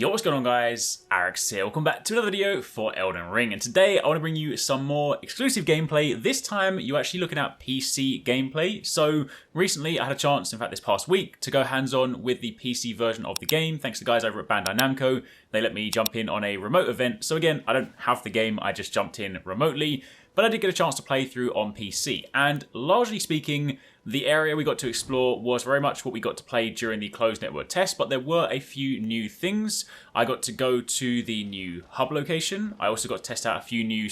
Yo, what's going on guys? HyperX here. Welcome back to another video for Elden Ring, and today I want to bring you some more exclusive gameplay. This time you're actually looking at PC gameplay. So recently I had a chance, in fact this past week, to go hands-on with the PC version of the game. Thanks to the guys over at Bandit. They let me jump in on a remote event. So again, I don't have the game, I just jumped in remotely. But I did get a chance to play through on PC, and largely speaking, the area we got to explore was very much what we got to play during the closed network test, but there were a few new things. I got to go to the new hub location. I also got to test out a few new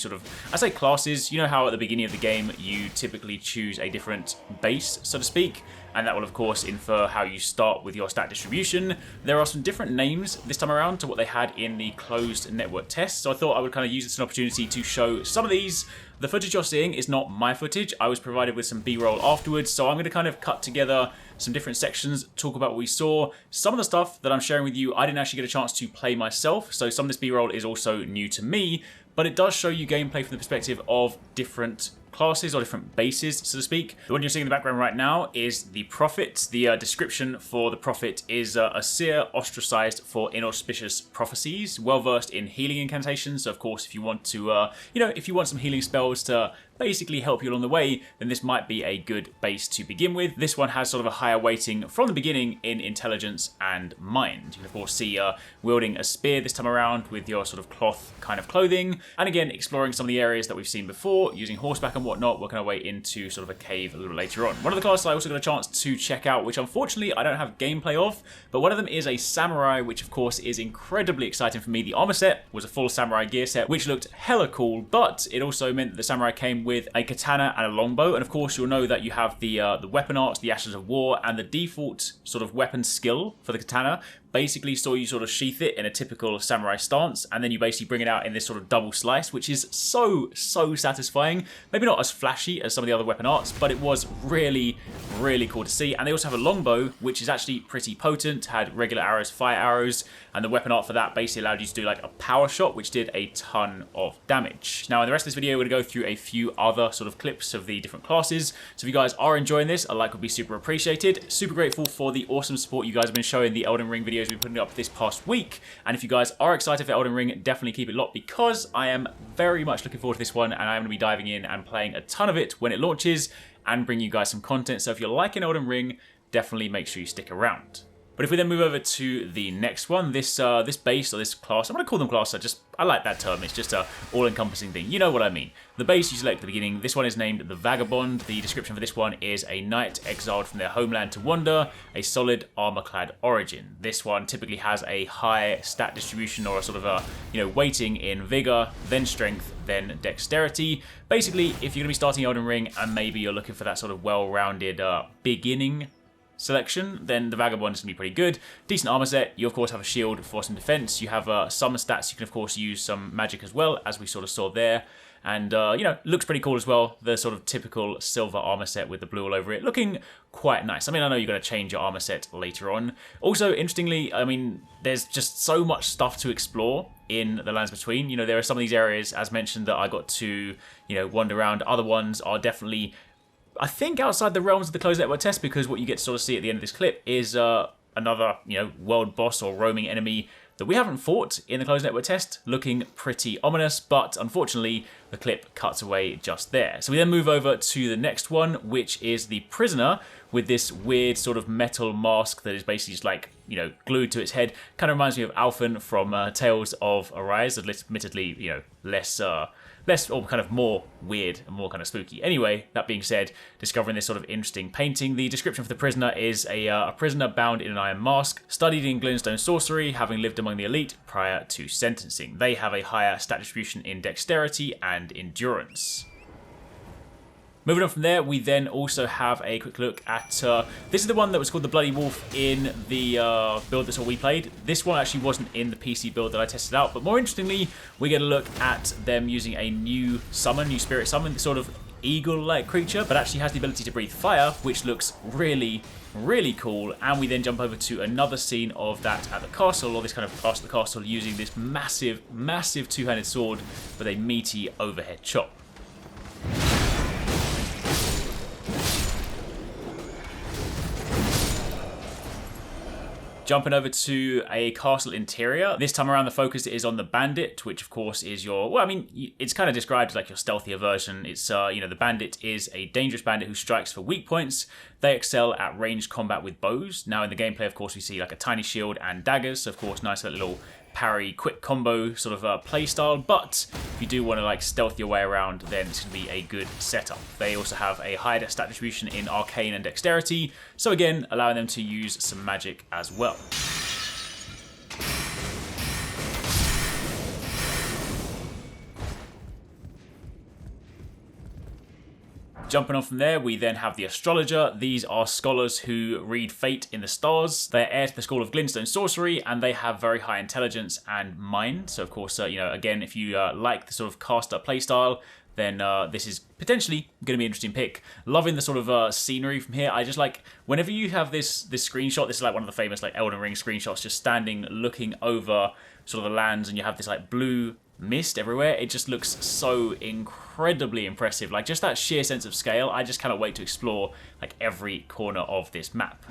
I say classes. You know how at the beginning of the game you typically choose a different base, so to speak, and that will of course infer how you start with your stat distribution. There are some different names this time around to what they had in the closed network test, so I thought I would kind of use this as an opportunity to show some of these. The footage you're seeing is not my footage. I was provided with some B-roll afterwards, so I'm going to kind of cut together some different sections, talk about what we saw. Some of the stuff that I'm sharing with you, I didn't actually get a chance to play myself, so some of this B-roll is also new to me, but it does show you gameplay from the perspective of different classes or different bases, so to speak. The one you're seeing in the background right now is the Prophet. The description for the Prophet is a seer ostracized for inauspicious prophecies, well versed in healing incantations. So of course, if you want to, if you want some healing spells to basically help you along the way, then this might be a good base to begin with. This one has sort of a higher weighting from the beginning in intelligence and mind. You can of course see wielding a spear this time around with your sort of cloth kind of clothing, and again exploring some of the areas that we've seen before, using horseback and whatnot, working our way into sort of a cave a little bit later on. One of the classes I also got a chance to check out, which unfortunately I don't have gameplay of, but one of them is a samurai, which of course is incredibly exciting for me. The armor set was a full samurai gear set, which looked hella cool, but it also meant that the samurai came with a katana and a longbow, and of course you'll know that you have the weapon art, the Ashes of War, and the default sort of weapon skill for the katana basically saw you sort of sheath it in a typical samurai stance, and then you basically bring it out in this sort of double slice, which is so satisfying. Maybe not as flashy as some of the other weapon arts, but it was really cool to see. And they also have a longbow, which is actually pretty potent, had regular arrows, fire arrows, and the weapon art for that basically allowed you to do like a power shot, which did a ton of damage. Now in the rest of this video, we're going to go through a few other sort of clips of the different classes. So if you guys are enjoying this, a like would be super appreciated. Super grateful for the awesome support you guys have been showing the Elden Ring videos we've been putting up this past week. And if you guys are excited for Elden Ring, definitely keep it locked, because I am very much looking forward to this one, and I'm going to be diving in and playing a ton of it when it launches and bring you guys some content. So if you're liking Elden Ring, definitely make sure you stick around. But if we then move over to the next one, this base, or this class, I'm going to call them class, I like that term, it's just a all-encompassing thing, you know what I mean. The base you select at the beginning, this one is named the Vagabond. The description for this one is a knight exiled from their homeland to wander, a solid armor-clad origin. This one typically has a high stat distribution, or a sort of a, weighting in vigor, then strength, then dexterity. Basically, if you're going to be starting Elden Ring and maybe you're looking for that sort of well-rounded beginning selection, then the Vagabond is going to be pretty good. Decent armor set. You of course have a shield for some defense. You have some stats. You can of course use some magic as well, as we sort of saw there. And, looks pretty cool as well. The sort of typical silver armor set with the blue all over it, looking quite nice. I mean, I know you're going to change your armor set later on. Also, interestingly, I mean, there's just so much stuff to explore in the Lands Between. There are some of these areas, as mentioned, that I got to, wander around. Other ones are definitely, I think, outside the realms of the closed network test, because what you get to sort of see at the end of this clip is another, world boss or roaming enemy that we haven't fought in the closed network test, looking pretty ominous, but unfortunately the clip cuts away just there. So we then move over to the next one, which is the prisoner, with this weird sort of metal mask that is basically just like, glued to its head. Kind of reminds me of Alphen from Tales of Arise, admittedly, less or kind of more weird and more kind of spooky. Anyway, that being said, discovering this sort of interesting painting. The description for the prisoner is a prisoner bound in an iron mask, studied in glintstone sorcery, having lived among the elite prior to sentencing. They have a higher stat distribution in dexterity and endurance. Moving on from there, we then also have a quick look at, this is the one that was called the Bloody Wolf in the build that's all we played. This one actually wasn't in the PC build that I tested out, but more interestingly, we get a look at them using a new spirit summon, this sort of eagle-like creature, but actually has the ability to breathe fire, which looks really cool. And we then jump over to another scene of that at the castle, or this kind of past the castle, using this massive two-handed sword with a meaty overhead chop. Jumping over to a castle interior. This time around the focus is on the Bandit, which of course is your, well, I mean, it's kind of described as like your stealthier version. It's, you know, the Bandit is a dangerous bandit who strikes for weak points. They excel at ranged combat with bows. Now in the gameplay, of course, we see like a tiny shield and daggers. So of course, nice little parry, quick combo sort of play style, but if you do want to like stealth your way around, then it's going to be a good setup. They also have a higher stat distribution in arcane and dexterity, so again, allowing them to use some magic as well. Jumping on from there, we then have the Astrologer. These are scholars who read fate in the stars. They're heir to the school of glintstone sorcery, and they have very high intelligence and mind. So of course, you know, again, if you like the sort of caster playstyle, then this is potentially going to be an interesting pick. Loving the sort of scenery from here. I just like, whenever you have this screenshot, this is like one of the famous like Elden Ring screenshots, just standing looking over sort of the lands, and you have this like blue mist everywhere. It just looks so incredibly impressive. Like just that sheer sense of scale. I just cannot wait to explore like every corner of this map.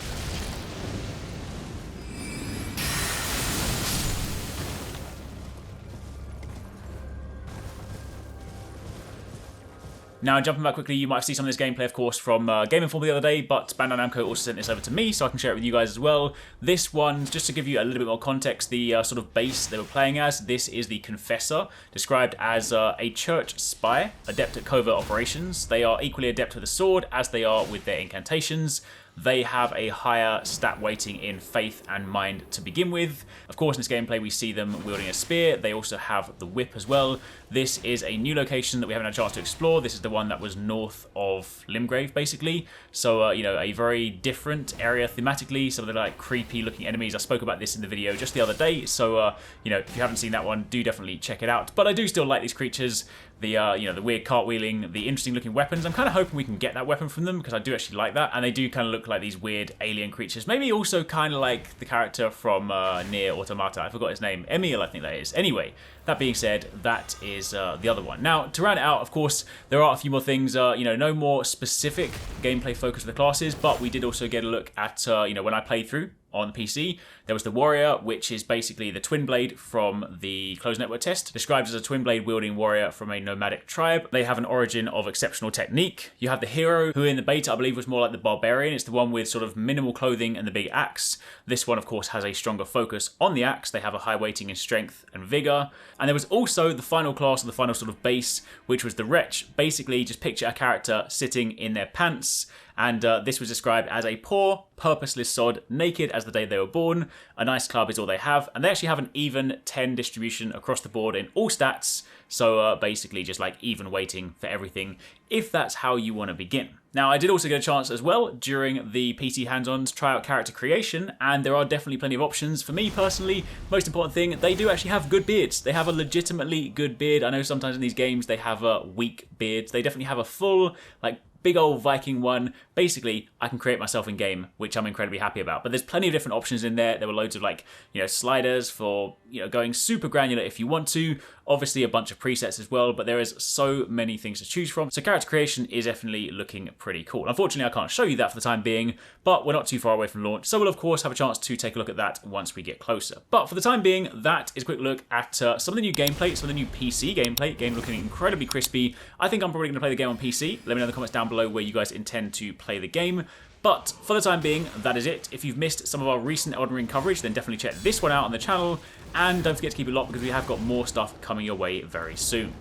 Now, jumping back quickly, you might see some of this gameplay, of course, from Game Informer the other day, but Bandai Namco also sent this over to me, so I can share it with you guys as well. This one, just to give you a little bit more context, the sort of base they were playing as, this is the Confessor, described as a church spy, adept at covert operations. They are equally adept with the sword as they are with their incantations. They have a higher stat weighting in faith and mind to begin with. Of course, in this gameplay, we see them wielding a spear. They also have the whip as well. This is a new location that we haven't had a chance to explore. This is the one that was north of Limgrave, basically. So, you know, a very different area thematically. Some of the like creepy looking enemies. I spoke about this in the video just the other day. So, you know, if you haven't seen that one, do definitely check it out. But I do still like these creatures. The you know, the weird cartwheeling, the interesting looking weapons. I'm kind of hoping we can get that weapon from them because I do actually like that, and they do kind of look like these weird alien creatures. Maybe also kind of like the character from Nier Automata. I forgot his name. Emil, I think that is. Anyway, that being said, that is the other one. Now, to round it out, of course, there are a few more things. You know, no more specific gameplay focus of the classes, but we did also get a look at you know, when I played through on the PC, there was the warrior, which is basically the twin blade from the closed network test, described as a twin blade wielding warrior from a nomadic tribe. They have an origin of exceptional technique. You have the hero, who in the beta I believe was more like the barbarian. It's the one with sort of minimal clothing and the big axe. This one, of course, has a stronger focus on the axe. They have a high weighting in strength and vigor. And there was also the final class, or the final sort of base, which was the wretch. Basically, just picture a character sitting in their pants, and this was described as a poor, purposeless sod, naked as the day they were born. A nice club is all they have, and they actually have an even 10 distribution across the board in all stats, so basically just like even weighting for everything, if that's how you want to begin. Now, I did also get a chance as well during the PC hands-ons to try out character creation, and there are definitely plenty of options. For me personally, most important thing, they do actually have good beards. They have a legitimately good beard. I know sometimes in these games they have weak beards. They definitely have a full, like, big old Viking one. Basically, I can create myself in game, which I'm incredibly happy about. But there's plenty of different options in there. There were loads of like, you know, sliders for, you know, going super granular if you want to. Obviously a bunch of presets as well, but there is so many things to choose from. So character creation is definitely looking pretty cool. Unfortunately, I can't show you that for the time being, but we're not too far away from launch. So we'll of course have a chance to take a look at that once we get closer. But for the time being, that is a quick look at some of the new gameplay, some of the new PC gameplay. Game looking incredibly crispy. I think I'm probably going to play the game on PC. Let me know in the comments down below where you guys intend to play the game. But for the time being, that is it. If you've missed some of our recent Elden Ring coverage, then definitely check this one out on the channel. And don't forget to keep it locked because we have got more stuff coming your way very soon.